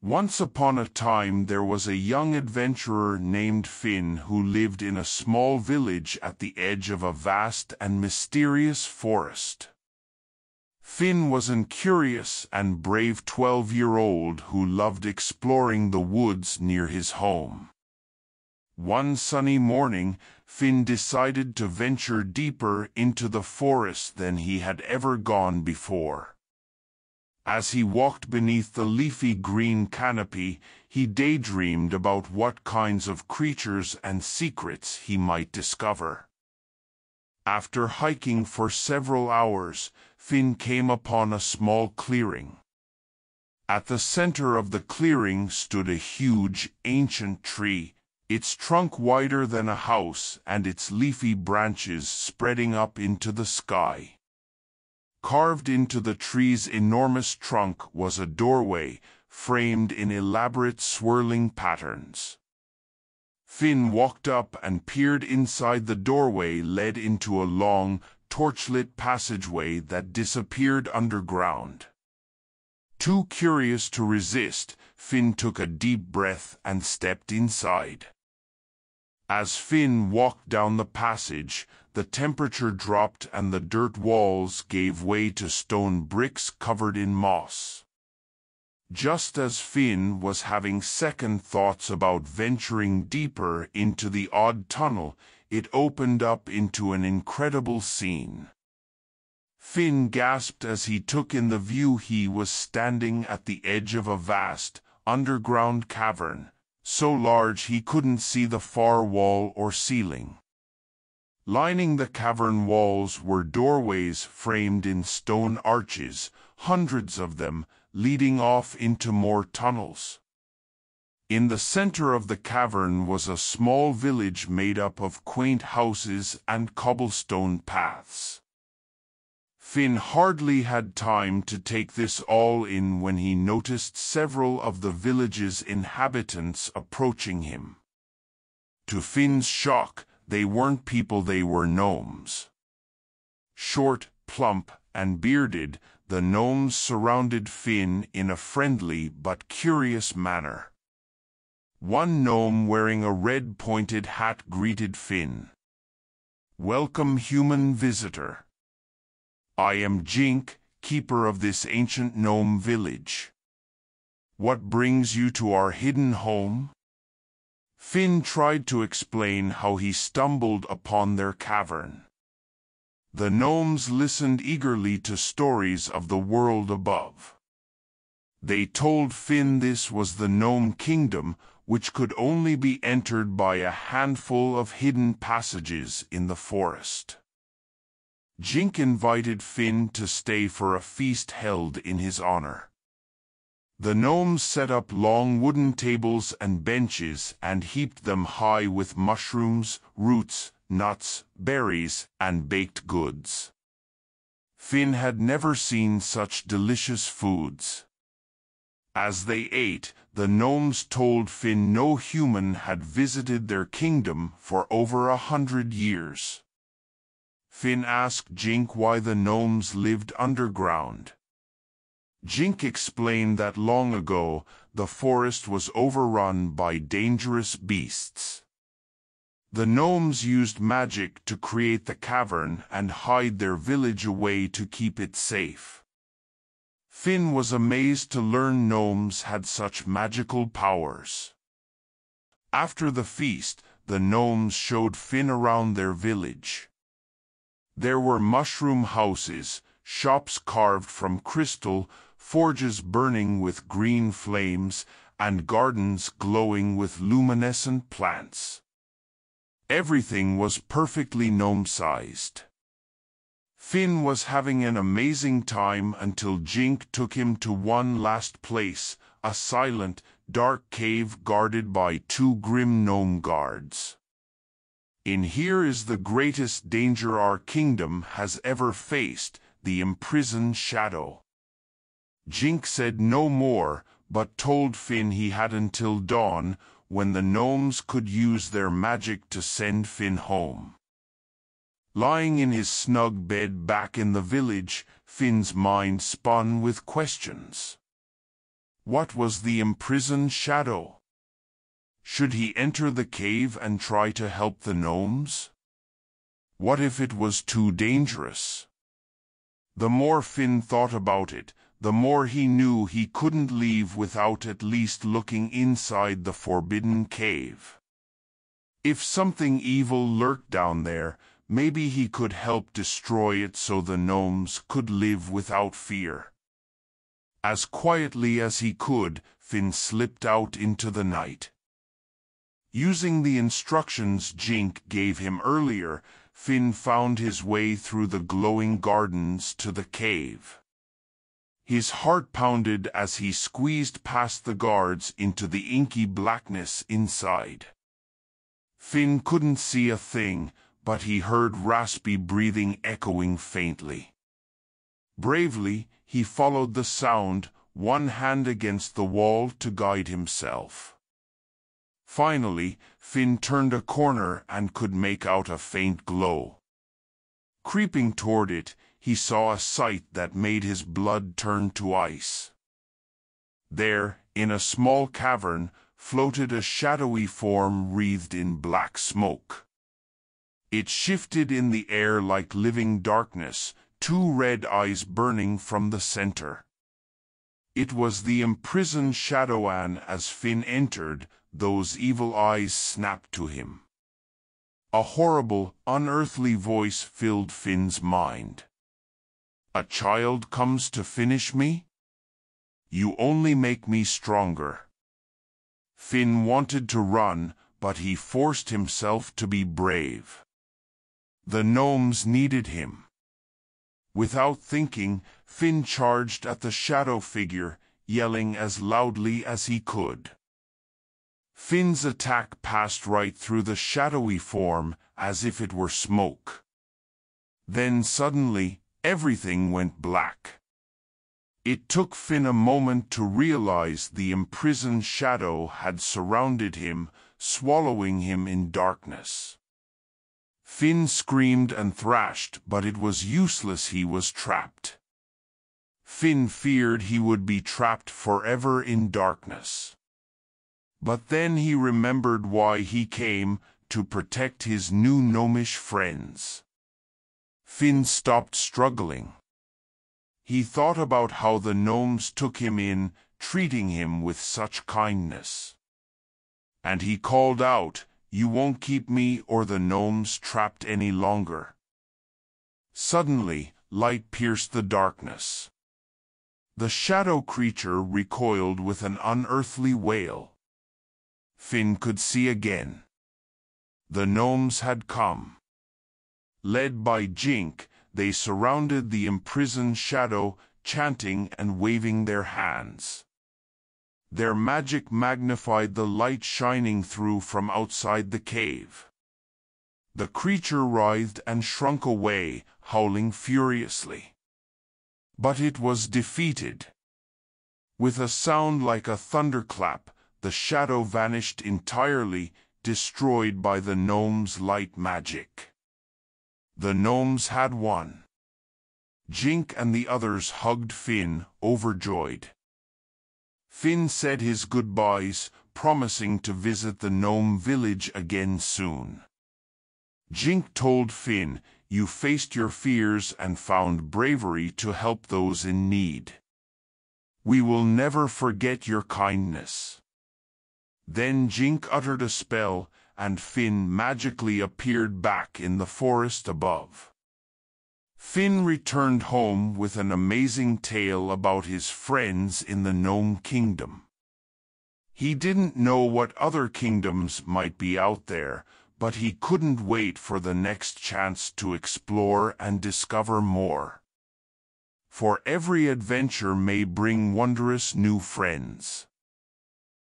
Once upon a time there was a young adventurer named Finn who lived in a small village at the edge of a vast and mysterious forest. Finn was a curious and brave 12-year-old who loved exploring the woods near his home. One sunny morning, Finn decided to venture deeper into the forest than he had ever gone before. As he walked beneath the leafy green canopy, he daydreamed about what kinds of creatures and secrets he might discover. After hiking for several hours, Finn came upon a small clearing. At the center of the clearing stood a huge, ancient tree, its trunk wider than a house and its leafy branches spreading up into the sky. Carved into the tree's enormous trunk was a doorway, framed in elaborate swirling patterns. Finn walked up and peered inside. The doorway led into a long, torchlit passageway that disappeared underground. Too curious to resist, Finn took a deep breath and stepped inside. As Finn walked down the passage, the temperature dropped and the dirt walls gave way to stone bricks covered in moss. Just as Finn was having second thoughts about venturing deeper into the odd tunnel, it opened up into an incredible scene. Finn gasped as he took in the view. He was standing at the edge of a vast, underground cavern, so large he couldn't see the far wall or ceiling. Lining the cavern walls were doorways framed in stone arches, hundreds of them, leading off into more tunnels. In the center of the cavern was a small village made up of quaint houses and cobblestone paths. Finn hardly had time to take this all in when he noticed several of the village's inhabitants approaching him. To Finn's shock, they weren't people, they were gnomes. Short, plump, and bearded, the gnomes surrounded Finn in a friendly but curious manner. One gnome wearing a red pointed hat greeted Finn. "Welcome, human visitor. I am Jink, keeper of this ancient gnome village. What brings you to our hidden home?" Finn tried to explain how he stumbled upon their cavern. The gnomes listened eagerly to stories of the world above. They told Finn this was the gnome kingdom, which could only be entered by a handful of hidden passages in the forest. Jink invited Finn to stay for a feast held in his honor. The gnomes set up long wooden tables and benches and heaped them high with mushrooms, roots, nuts, berries, and baked goods. Finn had never seen such delicious foods. As they ate, the gnomes told Finn no human had visited their kingdom for over 100 years. Finn asked Jink why the gnomes lived underground. Jink explained that long ago, the forest was overrun by dangerous beasts. The gnomes used magic to create the cavern and hide their village away to keep it safe. Finn was amazed to learn gnomes had such magical powers. After the feast, the gnomes showed Finn around their village. There were mushroom houses, shops carved from crystal, forges burning with green flames, and gardens glowing with luminescent plants. Everything was perfectly gnome-sized. Finn was having an amazing time until Jink took him to one last place, a silent, dark cave guarded by 2 grim gnome guards. "In here is the greatest danger our kingdom has ever faced, the imprisoned shadow." Jink said no more, but told Finn he had until dawn, when the gnomes could use their magic to send Finn home. Lying in his snug bed back in the village, Finn's mind spun with questions. What was the imprisoned shadow? Should he enter the cave and try to help the gnomes? What if it was too dangerous? The more Finn thought about it, the more he knew he couldn't leave without at least looking inside the forbidden cave. If something evil lurked down there, maybe he could help destroy it so the gnomes could live without fear. As quietly as he could, Finn slipped out into the night. Using the instructions Jink gave him earlier, Finn found his way through the glowing gardens to the cave. His heart pounded as he squeezed past the guards into the inky blackness inside. Finn couldn't see a thing, but he heard raspy breathing echoing faintly. Bravely, he followed the sound, one hand against the wall to guide himself. Finally, Finn turned a corner and could make out a faint glow. Creeping toward it, he saw a sight that made his blood turn to ice. There, in a small cavern, floated a shadowy form wreathed in black smoke. It shifted in the air like living darkness, two red eyes burning from the center. It was the imprisoned Shadowan. As Finn entered, those evil eyes snapped to him. A horrible, unearthly voice filled Finn's mind. "A child comes to finish me? You only make me stronger." Finn wanted to run, but he forced himself to be brave. The gnomes needed him. Without thinking, Finn charged at the shadow figure, yelling as loudly as he could. Finn's attack passed right through the shadowy form, as if it were smoke. Then suddenly, everything went black. It took Finn a moment to realize the imprisoned shadow had surrounded him, swallowing him in darkness. Finn screamed and thrashed, but it was useless. He was trapped. Finn feared he would be trapped forever in darkness. But then he remembered why he came, to protect his new gnomish friends. Finn stopped struggling. He thought about how the gnomes took him in, treating him with such kindness. And he called out, "You won't keep me or the gnomes trapped any longer." Suddenly, light pierced the darkness. The shadow creature recoiled with an unearthly wail. Finn could see again. The gnomes had come. Led by Jink, they surrounded the imprisoned shadow, chanting and waving their hands. Their magic magnified the light shining through from outside the cave. The creature writhed and shrunk away, howling furiously. But it was defeated. With a sound like a thunderclap, the shadow vanished entirely, destroyed by the gnomes' light magic. The gnomes had won. Jink and the others hugged Finn, overjoyed. Finn said his goodbyes, promising to visit the gnome village again soon. Jink told Finn, "You faced your fears and found bravery to help those in need. We will never forget your kindness." Then Jink uttered a spell, and Finn magically appeared back in the forest above. Finn returned home with an amazing tale about his friends in the Gnome Kingdom. He didn't know what other kingdoms might be out there, but he couldn't wait for the next chance to explore and discover more. For every adventure may bring wondrous new friends.